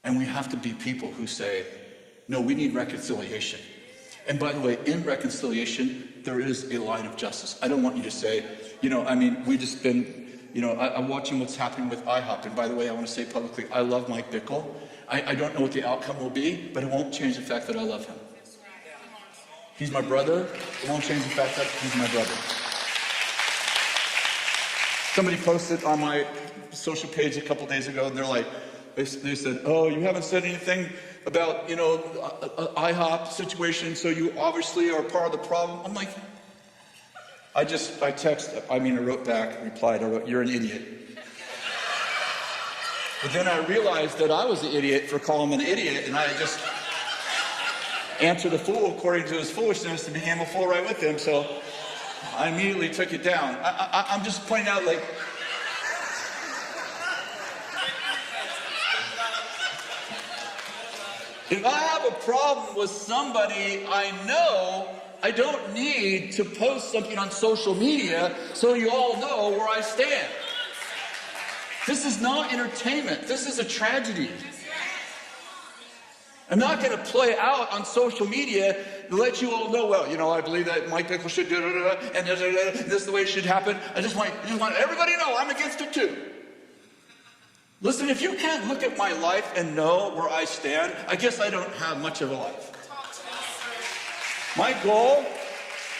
And we have to be people who say, no, we need reconciliation. And by the way, in reconciliation, there is a line of justice. I don't want you to say, we've just been, I'm watching what's happening with IHOP. And by the way, I want to say publicly, I love Mike Bickle. I don't know what the outcome will be, but it won't change the fact that I love him. He's my brother. It won't change the fact that he's my brother. Somebody posted on my social page a couple days ago, and they're like, they said, oh, you haven't said anything about, IHOP situation, so you obviously are part of the problem. I'm like, I wrote back, replied, you're an idiot. But then I realized that I was the idiot for calling him an idiot, and I just answered the fool according to his foolishness and became a fool right with him, so I immediately took it down. I'm just pointing out, like, if I have a problem with somebody I know, I don't need to post something on social media so you all know where I stand. This is not entertainment. This is a tragedy. I'm not going to play out on social media to let you all know, well, I believe that Mike Bickle should do and this is the way it should happen. I just want everybody to know I'm against it too. Listen, if you can't look at my life and know where I stand, I guess I don't have much of a life. My goal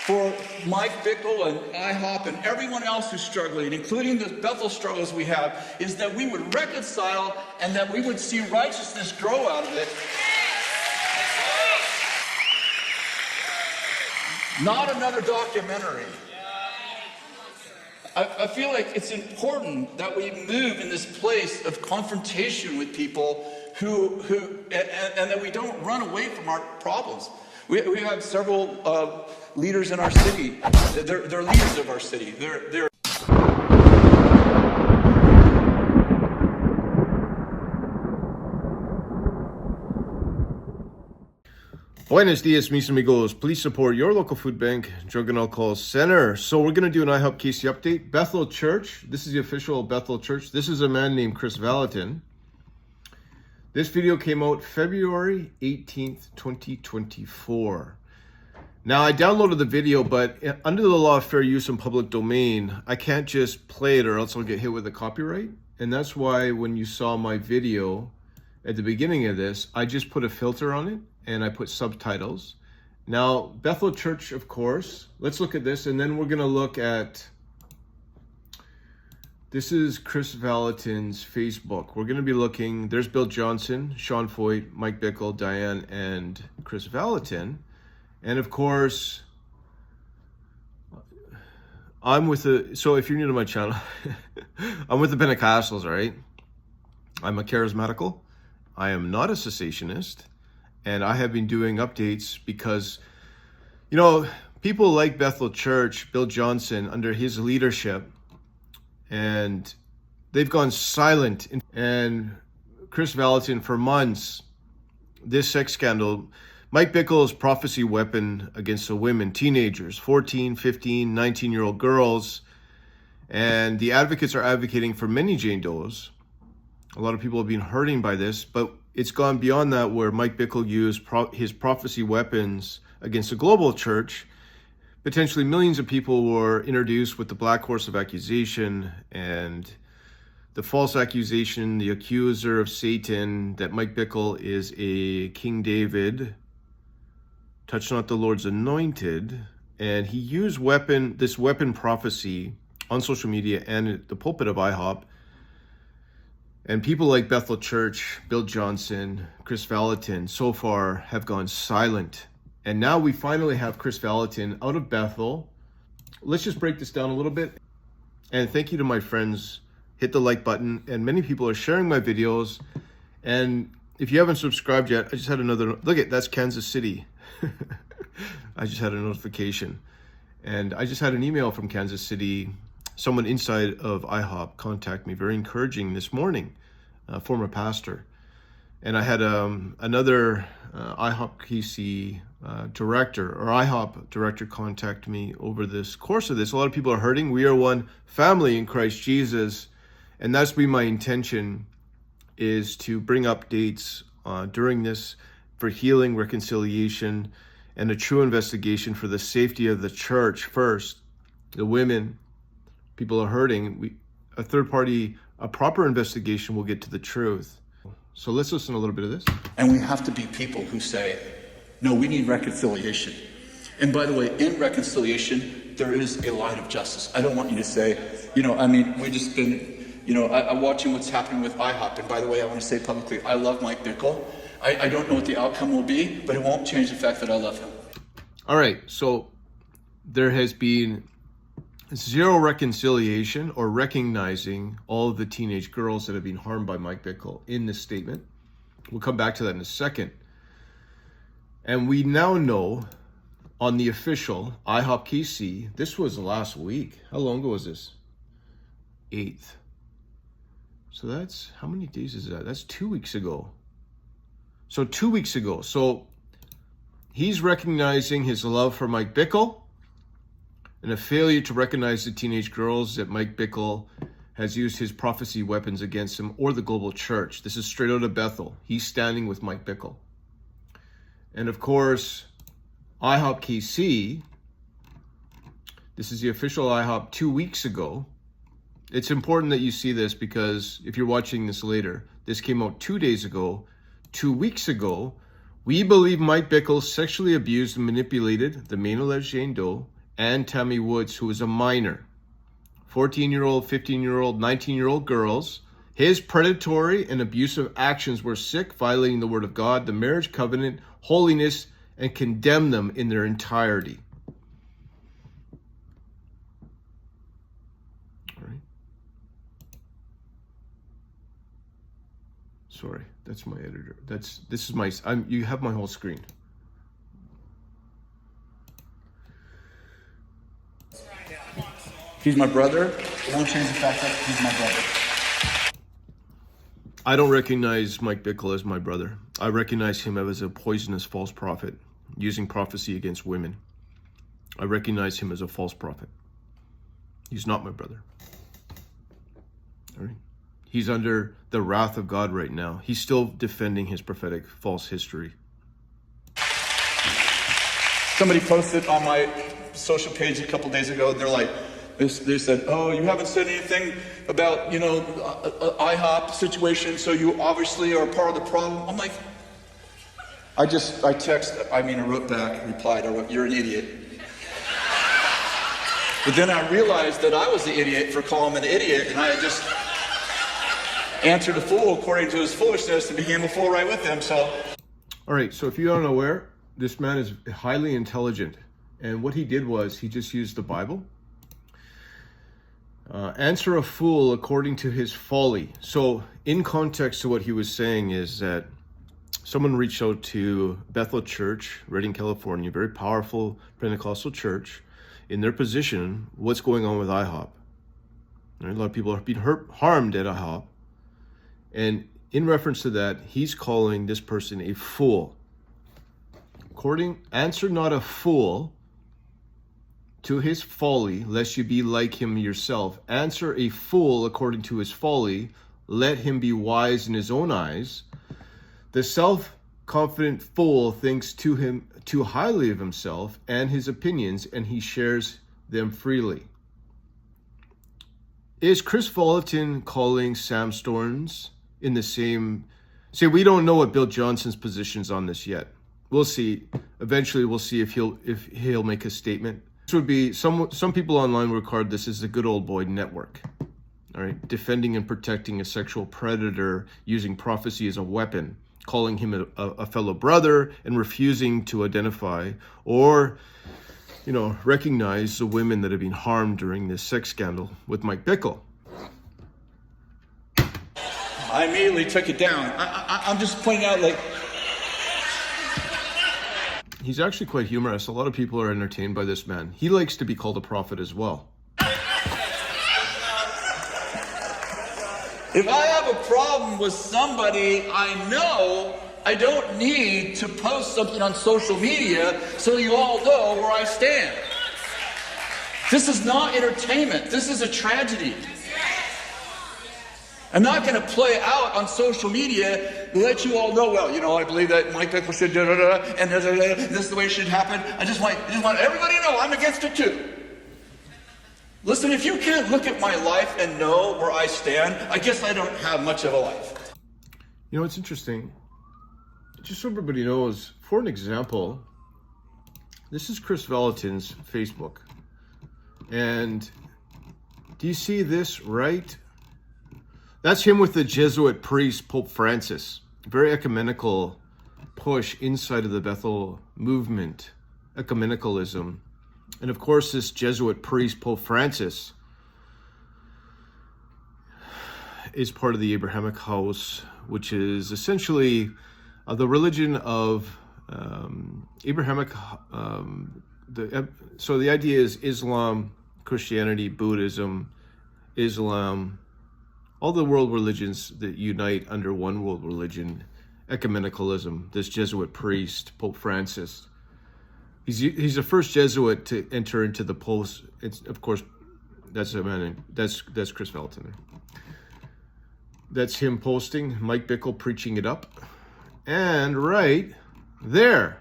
for Mike Bickle and IHOP and everyone else who's struggling, including the Bethel struggles we have, is that we would reconcile and that we would see righteousness grow out of it. Not another documentary. I feel like it's important that we move in this place of confrontation with people and that we don't run away from our problems. We have several leaders in our city. They're leaders of our city. They're Buenos dias, mis amigos. Please support your local food bank, drug and alcohol center. So we're going to do an IHOPKC update. Bethel Church. This is the official Bethel Church. This is a man named Kris Vallotton. This video came out February 18th, 2024. Now, I downloaded the video, but under the law of fair use and public domain, I can't just play it or else I'll get hit with a copyright. And that's why when you saw my video at the beginning of this, I just put a filter on it and I put subtitles. Now, Bethel Church, of course. Let's look at this, and then we're going to look at... This is Kris Vallotton's Facebook. We're going to be looking... There's Bill Johnson, Sean Foyt, Mike Bickle, Diane, and Kris Vallotton. And of course, I'm with the... So if you're new to my channel, I'm with the Pentecostals, right? I'm a charismatical. I am not a cessationist. And I have been doing updates because, people like Bethel Church, Bill Johnson, under his leadership, and they've gone silent. And Kris Vallotton, for months, this sex scandal, Mike Bickle's prophecy weapon against the women, teenagers, 14, 15, 19-year-old girls. And the advocates are advocating for many Jane Does. A lot of people have been hurting by this, but it's gone beyond that, where Mike Bickle used his prophecy weapons against the global church. Potentially millions of people were introduced with the black horse of accusation and the false accusation, the accuser of Satan, that Mike Bickle is a King David, touch not the Lord's anointed. And he used this weapon prophecy on social media and at the pulpit of IHOP. And people like Bethel Church, Bill Johnson, Kris Vallotton, so far have gone silent. And now we finally have Kris Vallotton out of Bethel. Let's just break this down a little bit. And thank you to my friends. Hit the like button. And many people are sharing my videos. And if you haven't subscribed yet, I just had another... Look at that's Kansas City. I just had a notification. And I just had an email from Kansas City. Someone inside of IHOP contacted me, very encouraging this morning, former pastor. And I had another IHOPKC director or IHOP director contact me over this course of this. A lot of people are hurting. We are one family in Christ Jesus. And that's been my intention, is to bring updates during this for healing, reconciliation, and a true investigation for the safety of the church first. The women, people are hurting. A third party, a proper investigation will get to the truth. So let's listen to a little bit of this. And we have to be people who say, no, we need reconciliation. And by the way, in reconciliation, there is a line of justice. I don't want you to say, we've just been, I'm watching what's happening with IHOP. And by the way, I want to say publicly, I love Mike Bickle. I don't know what the outcome will be, but it won't change the fact that I love him. All right, so there has been zero reconciliation or recognizing all of the teenage girls that have been harmed by Mike Bickle in this statement. We'll come back to that in a second. And we now know on the official IHOPKC, this was last week. How long ago was this? 8th. So that's, how many days is that? That's 2 weeks ago. So 2 weeks ago. So he's recognizing his love for Mike Bickle and a failure to recognize the teenage girls that Mike Bickle has used his prophecy weapons against him or the global church. This is straight out of Bethel. He's standing with Mike Bickle. And of course, IHOPKC, this is the official IHOP 2 weeks ago. It's important that you see this because if you're watching this later, this came out 2 days ago. 2 weeks ago, we believe Mike Bickle sexually abused and manipulated the main alleged Jane Doe and Tammy Woods, who was a minor. 14-year-old, 15-year-old, 19-year-old girls. His predatory and abusive actions were sick, violating the word of God, the marriage covenant, holiness, and condemn them in their entirety. All right. Sorry, that's my editor. You have my whole screen. He's my brother. It won't change the fact that he's my brother. I don't recognize Mike Bickle as my brother. I recognize him as a poisonous false prophet using prophecy against women. I recognize him as a false prophet. He's not my brother. All right. He's under the wrath of God right now. He's still defending his prophetic false history. Somebody posted on my social page a couple days ago, they're like, they said, oh, you haven't said anything about, IHOP situation, so you obviously are part of the problem. I'm like, I wrote back, replied, you're an idiot. But then I realized that I was the idiot for calling him an idiot, and I just answered a fool according to his foolishness and became a fool right with him, so. All right, so if you're unaware, this man is highly intelligent. And what he did was he just used the Bible. Answer a fool according to his folly. So in context to what he was saying is that someone reached out to Bethel Church, Redding, California, very powerful Pentecostal church. In their position, what's going on with IHOP? Right? A lot of people are being harmed at IHOP. And in reference to that, he's calling this person a fool. Answer not a fool to his folly, lest you be like him yourself. Answer a fool according to his folly, let him be wise in his own eyes. The self-confident fool thinks too highly of himself and his opinions, and he shares them freely. Is Kris Vallotton calling Sam Storms in the same? See, we don't know what Bill Johnson's position's on this yet. We'll see. Eventually, we'll see if he'll make a statement. This would be some people online would regard this as the good old boy network. All right, defending and protecting a sexual predator using prophecy as a weapon, calling him a fellow brother, and refusing to identify or, recognize the women that have been harmed during this sex scandal with Mike Bickle. I immediately took it down. I'm just pointing out, He's actually quite humorous. A lot of people are entertained by this man. He likes to be called a prophet as well. If I have a problem with somebody I know, I don't need to post something on social media so you all know where I stand. This is not entertainment. This is a tragedy. I'm not going to play out on social media to let you all know, well, you know, I believe that Mike Bickle should da-da-da, and da-da-da, this is the way it should happen. I just want everybody to know I'm against it too. Listen, if you can't look at my life and know where I stand, I guess I don't have much of a life. You know, it's interesting. Just so everybody knows, for an example, this is Kris Vallotton's Facebook. And do you see this right? That's him with the Jesuit priest, Pope Francis. Very ecumenical push inside of the Bethel movement, ecumenicalism. And of course, this Jesuit priest, Pope Francis, is part of the Abrahamic house, which is essentially the religion of Abrahamic. So the idea is Islam, Christianity, Buddhism, Islam, all the world religions that unite under one world religion, ecumenicalism. This Jesuit priest, Pope Francis, he's the first Jesuit to enter into the post. It's, of course, that's Kris Vallotton. That's him posting, Mike Bickle preaching it up. And right there,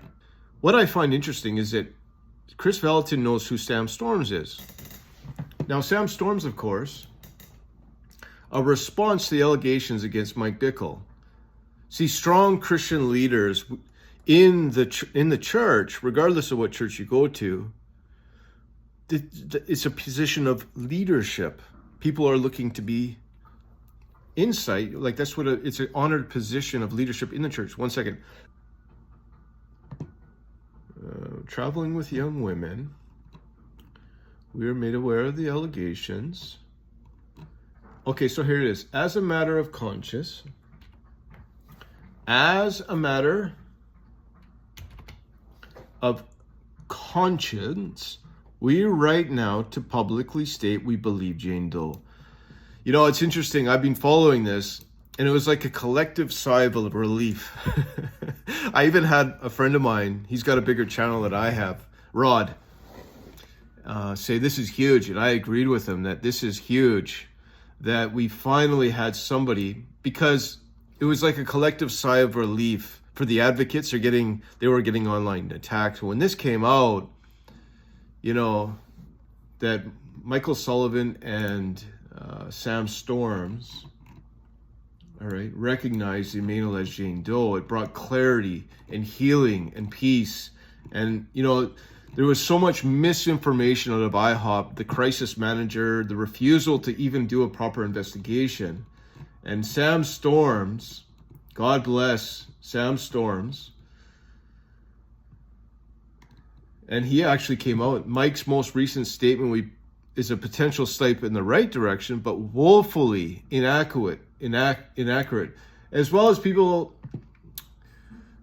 what I find interesting is that Kris Vallotton knows who Sam Storms is. Now, Sam Storms, of course, a response to the allegations against Mike Bickle. See, strong Christian leaders in the church, regardless of what church you go to, it's a position of leadership. People are looking to be insight, like that's what it's an honored position of leadership in the church. One second. Traveling with young women. We are made aware of the allegations. Okay, so here it is. As a matter of conscience, as a matter of conscience, we right now to publicly state we believe Jane Doe. You know, it's interesting. I've been following this, and it was like a collective sigh of relief. I even had a friend of mine, he's got a bigger channel than I have, Rod, say this is huge. And I agreed with him that this is huge, that we finally had somebody, because it was like a collective sigh of relief for the advocates. They were getting online attacked. When this came out, you know, that Michael Sullivan and Sam Storms, all right, recognized Emmanuel as Jane Doe. It brought clarity and healing and peace. And, you know, there was so much misinformation out of IHOP, the crisis manager, the refusal to even do a proper investigation. And Sam Storms, God bless Sam Storms, and he actually came out. Mike's most recent statement is a potential step in the right direction, but woefully inaccurate, as well as people.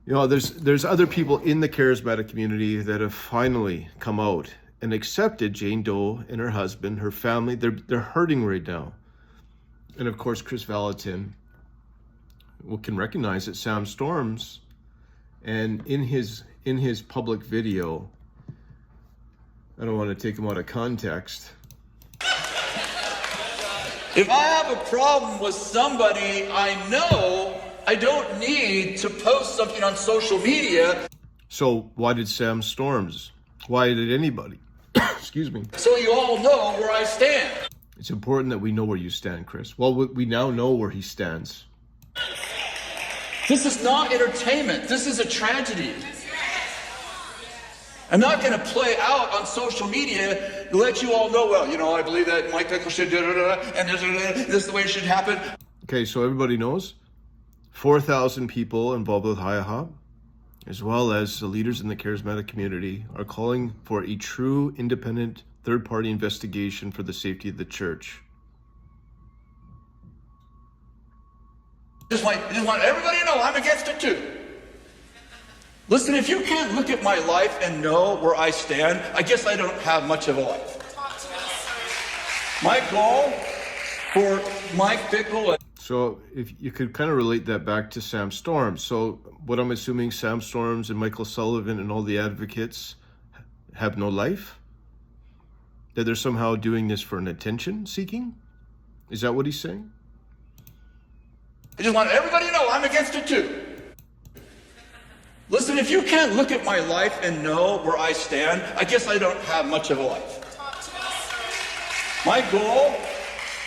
You know, there's other people in the charismatic community that have finally come out and accepted Jane Doe and her husband, her family. They're hurting right now, and of course, Kris Vallotton can recognize that Sam Storms, and in his public video, I don't want to take him out of context. If I have a problem with somebody I know, I don't need to post something on social media. So why did Sam Storms? Why did anybody? Excuse me. So you all know where I stand. It's important that we know where you stand, Kris. Well, we now know where he stands. This is not entertainment. This is a tragedy. I'm not going to play out on social media to let you all know, well, you know, I believe that Mike Bickle should da-da-da, and this is the way it should happen. Okay, so everybody knows 4,000 people involved with IHOP, as well as the leaders in the charismatic community, are calling for a true, independent, third-party investigation for the safety of the church. Just want everybody to know I'm against it too. Listen, if you can't look at my life and know where I stand, I guess I don't have much of a life. My goal for Mike Bickle. So if you could kind of relate that back to Sam Storms. So what I'm assuming, Sam Storms and Michael Sullivan and all the advocates have no life? That they're somehow doing this for an attention seeking? Is that what he's saying? I just want everybody to know I'm against it too. Listen, if you can't look at my life and know where I stand, I guess I don't have much of a life. My goal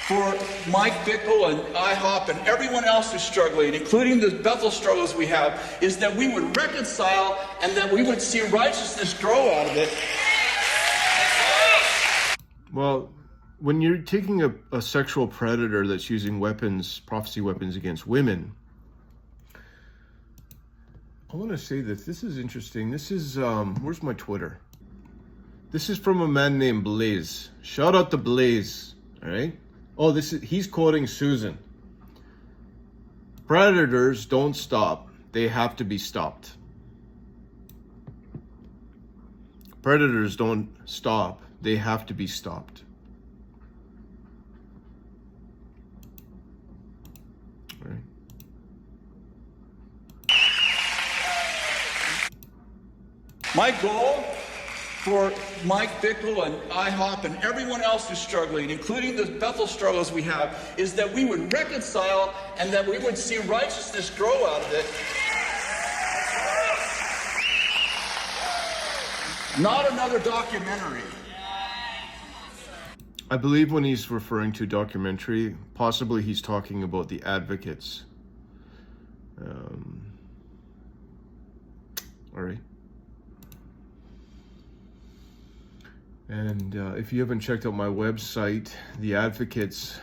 for Mike Bickle and IHOP and everyone else who's struggling, including the Bethel struggles we have, is that we would reconcile and that we would see righteousness grow out of it. Well, when you're taking a sexual predator that's using weapons, prophecy weapons against women, I want to say that this is interesting. This is, where's my Twitter? This is from a man named Blaze. Shout out to Blaze, all right? Oh, he's quoting Susan. Predators don't stop. They have to be stopped. Predators don't stop. They have to be stopped. All right. My goal for Mike Bickle and IHOP and everyone else who's struggling, including the Bethel struggles we have, is that we would reconcile and that we would see righteousness grow out of it. Not another documentary. I believe when he's referring to documentary, possibly he's talking about the advocates. All right. And if you haven't checked out my website, the advocates.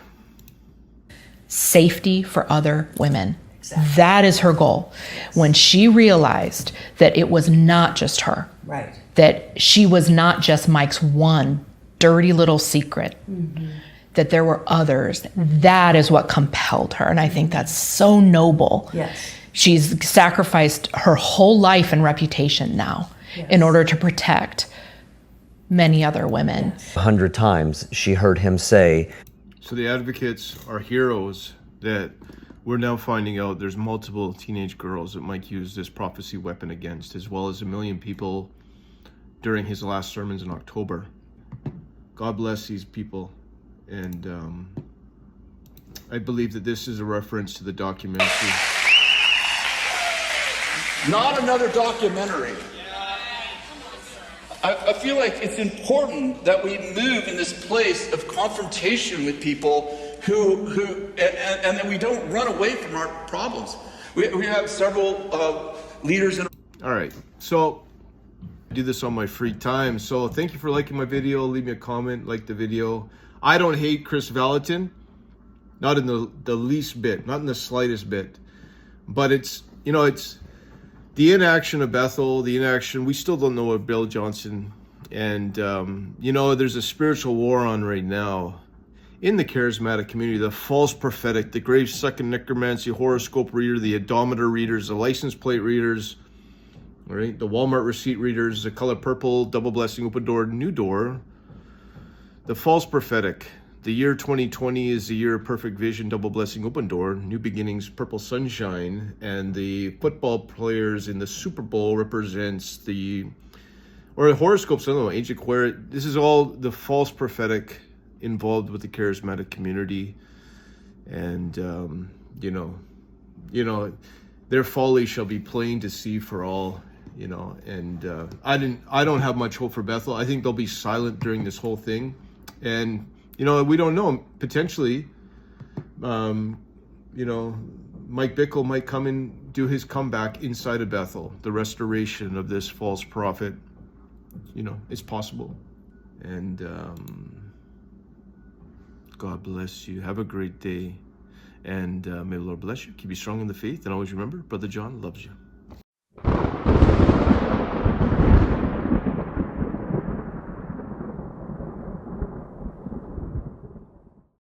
Safety for other women. Exactly. That is her goal. When she realized that it was not just her. Right. That she was not just Mike's one dirty little secret. Mm-hmm. That there were others. That is what compelled her. And I think that's so noble. Yes. She's sacrificed her whole life and reputation now in order to protect many other women. 100 times she heard him say. So the advocates are heroes that we're now finding out there's multiple teenage girls that Mike used this prophecy weapon against, as well as 1 million people during his last sermons in October. God bless these people. And I believe that this is a reference to the documentary. Not another documentary. I feel like it's important that we move in this place of confrontation with people and that we don't run away from our problems. We have several leaders in. All right, so I do this on my free time. So thank you for liking my video. Leave me a comment, like the video. I don't hate Kris Vallotton, not in the least bit, not in the slightest bit. But it's, you know, it's the inaction of Bethel, the inaction, we still don't know of Bill Johnson. And, you know, there's a spiritual war on right now in the charismatic community. The false prophetic, the grave-sucking necromancy, horoscope reader, the odometer readers, the license plate readers, all right, the Walmart receipt readers, the color purple, double blessing, open door, new door. The false prophetic. The year 2020 is the year of perfect vision, double blessing, open door, new beginnings, purple sunshine, and the football players in the Super Bowl represents or horoscopes, I don't know, ancient Aquarius. This is all the false prophetic involved with the charismatic community. And, you know, their folly shall be plain to see for all, you know, and I don't have much hope for Bethel. I think they'll be silent during this whole thing. And, you know, we don't know. Potentially, you know, Mike Bickle might come and do his comeback inside of Bethel. The restoration of this false prophet, you know, it's possible. And God bless you. Have a great day. And may the Lord bless you. Keep you strong in the faith. And always remember, Brother John loves you.